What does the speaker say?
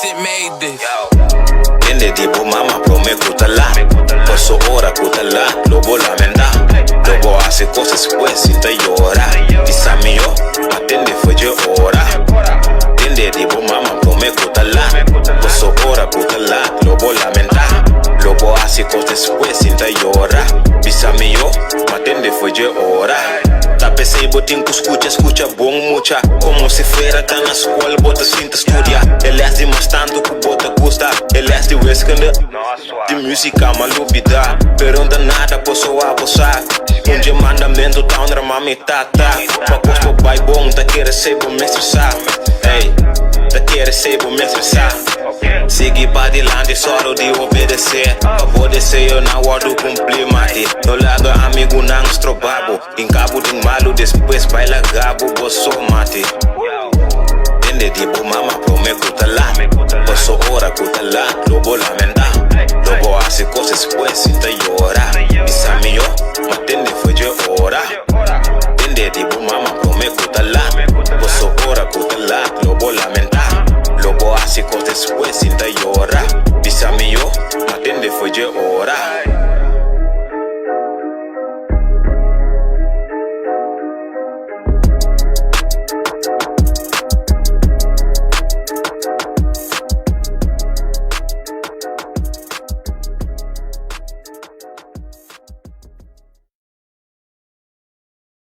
Sid made this. Tende tipo mama prome kutala. Posso ora kutala, lobo lamenta. Lobo hace cosas pues sin te llora. Pisame yo, atende fue yo ora. Tende tipo mama prome kutala. Posso ora kutala, lobo lamenta. Lobo hace cosas pues sin te llora. Pisame yo, atende fue yo ora. Tape sei botin que escucha bom mucha. Como se fuera tan na escola, bota sinta estudia. Ele é de mais tanto que bota custa. Ele é de weskende de música malubida. Pero anda nada, posso abusar. Dia mandamento tá onde a mami tá. Pra pospo pai bom, tá querer ser bom me estressar. Ei, tá querer ser bom me estressar. Seguir para dilante, só de obedecer. Obedecer eu na hora do cumprir, mate. No lado amigo não estrobabo. Em cabo de malo, depois baila gabo, boço mate. Tende tipo mama, prome kutala.